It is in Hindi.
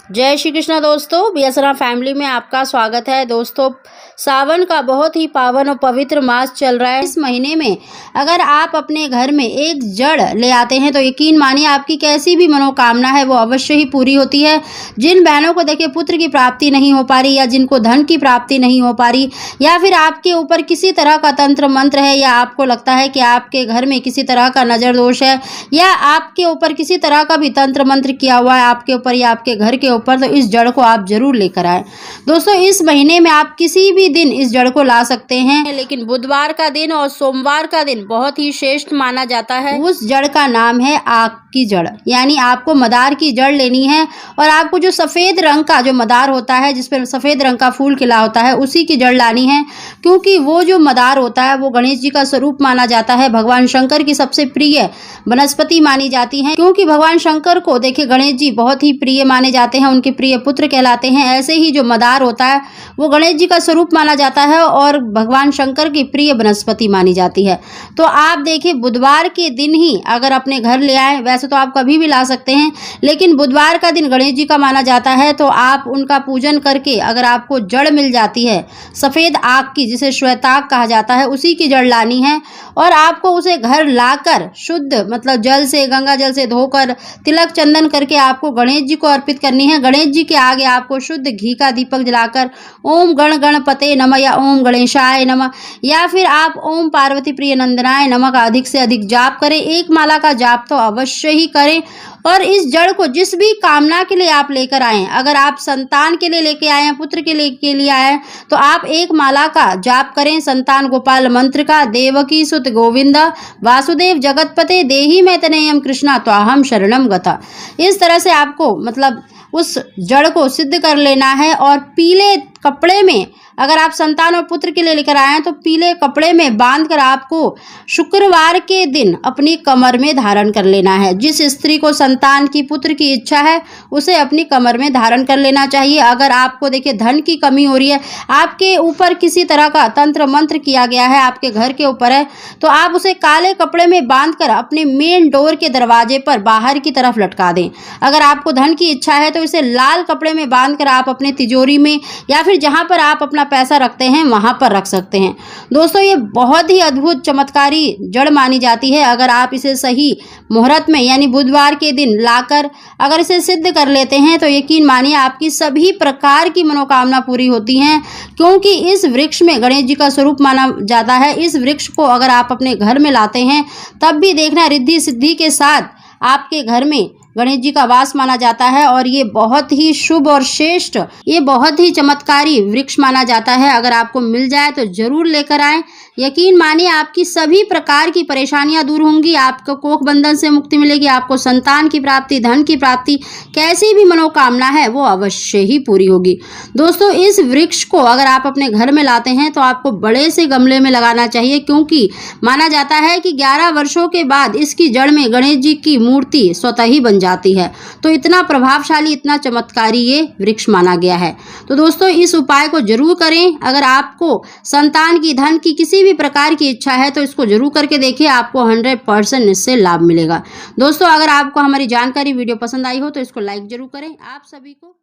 जय श्री कृष्णा दोस्तों, बीएसआर फैमिली में आपका स्वागत है। दोस्तों, सावन का बहुत ही पावन और पवित्र मास चल रहा है। इस महीने में अगर आप अपने घर में एक जड़ ले आते हैं तो यकीन मानिए आपकी कैसी भी मनोकामना है वो अवश्य ही पूरी होती है। जिन बहनों को देखिए पुत्र की प्राप्ति नहीं हो पा रही, या जिनको धन की प्राप्ति नहीं हो पा रही, या फिर आपके ऊपर किसी तरह का तंत्र मंत्र है, या आपको लगता है कि आपके घर में किसी तरह का नजर दोष है, या आपके ऊपर किसी तरह का भी तंत्र मंत्र किया हुआ है आपके ऊपर या आपके घर के ऊपर, तो इस जड़ को आप जरूर लेकर आए। दोस्तों, इस महीने में आप किसी भी दिन इस जड़ को ला सकते हैं, लेकिन बुधवार का दिन और सोमवार का दिन बहुत ही श्रेष्ठ माना जाता है। उस जड़ का नाम है आक की जड़, यानी आपको मदार की जड़ लेनी है और आपको जो सफेद रंग का जो मदार होता है, जिस पर सफेद रंग का फूल खिला होता है, उसी की जड़ लानी है। क्योंकि वो जो मदार होता है वो गणेश जी का स्वरूप माना जाता है, भगवान शंकर की सबसे प्रिय वनस्पति मानी जाती है। क्योंकि भगवान शंकर को देखिए गणेश जी बहुत ही प्रिय माने जाते हैं, उनके प्रिय पुत्र कहलाते हैं। ऐसे ही जो मदार होता है वो गणेश जी का स्वरूप माना जाता है और भगवान शंकर की प्रिय वनस्पति मानी जाती है। तो आप देखिए बुधवार के दिन ही अगर अपने घर ले आए, वैसे तो आप कभी भी ला सकते हैं, लेकिन बुधवार का दिन गणेश जी का माना जाता है, तो आप उनका पूजन करके अगर आपको जड़ मिल जाती है सफेद आक की, जिसे श्वेताक कहा जाता है, उसी की जड़ लानी है और आपको उसे घर लाकर शुद्ध मतलब जल से, गंगा जल से धोकर तिलक चंदन करके आपको गणेश जी को अर्पित करनी है। गणेश जी के आगे आपको शुद्ध घी का दीपक जलाकर ओम गण गणपते नमः या ओम गणेशाय नमः या फिर आप ओम पार्वती प्रिय नंदनाय नमः का अधिक से अधिक जाप करें। एक माला का जाप तो अवश्य ही करें और इस जड़ को जिस भी कामना के लिए आप लेकर आए, अगर आप संतान के लिए लेके आए हैं, पुत्र के लिए आए हैं, तो आप एक माला का जाप करें संतान गोपाल मंत्र का, देवकी सुत गोविंद वासुदेव जगतपते देहि में तनयम कृष्णा त्वाहम शरणम गता। इस तरह से आपको मतलब उस जड़ को सिद्ध कर लेना है और पीले कपड़े में, अगर आप संतान और पुत्र के लिए लेकर आए हैं तो पीले कपड़े में बांधकर आपको शुक्रवार के दिन अपनी कमर में धारण कर लेना है। जिस स्त्री को संतान की पुत्र की इच्छा है उसे अपनी कमर में धारण कर लेना चाहिए। अगर आपको देखिए धन की कमी हो रही है, आपके ऊपर किसी तरह का तंत्र मंत्र किया गया है, आपके घर के ऊपर है, तो आप उसे काले कपड़े में बांधकर अपने मेन डोर के दरवाजे पर बाहर की तरफ लटका दें। अगर आपको धन की इच्छा है तो इसे लाल कपड़े में बांधकर आप अपने तिजोरी में या फिर जहां पर आप अपना पैसा रखते हैं वहां पर रख सकते हैं। दोस्तों, ये बहुत ही अद्भुत चमत्कारी जड़ मानी जाती है। अगर आप इसे सही मुहूर्त में यानी बुधवार के दिन लाकर अगर इसे सिद्ध कर लेते हैं तो यकीन मानिए आपकी सभी प्रकार की मनोकामना पूरी होती हैं। क्योंकि इस वृक्ष में गणेश जी का स्वरूप माना जाता है। इस वृक्ष को अगर आप अपने घर में लाते हैं तब भी देखना रिद्धि सिद्धि के साथ आपके घर में गणेश जी का वास माना जाता है और ये बहुत ही शुभ और श्रेष्ठ, ये बहुत ही चमत्कारी वृक्ष माना जाता है। अगर आपको मिल जाए तो जरूर लेकर आएं। यकीन मानिए आपकी सभी प्रकार की परेशानियां दूर होंगी, आपको कोख बंधन से मुक्ति मिलेगी, आपको संतान की प्राप्ति, धन की प्राप्ति, कैसी भी मनोकामना है वो अवश्य ही पूरी होगी। दोस्तों, इस वृक्ष को अगर आप अपने घर में लाते हैं तो आपको बड़े से गमले में लगाना चाहिए, क्योंकि माना जाता है कि 11 वर्षों के बाद इसकी जड़ में गणेश जी की मूर्ति स्वतः ही बन जाती है। तो इतना प्रभावशाली, इतना चमत्कारी ये वृक्ष माना गया है। तो दोस्तों, इस उपाय को जरूर करें। अगर आपको संतान की, धन की, किसी भी प्रकार की इच्छा है तो इसको जरूर करके देखिए, आपको 100% इससे लाभ मिलेगा। दोस्तों, अगर आपको हमारी जानकारी वीडियो पसंद आई हो तो इसको लाइक जरूर करें। आप सभी को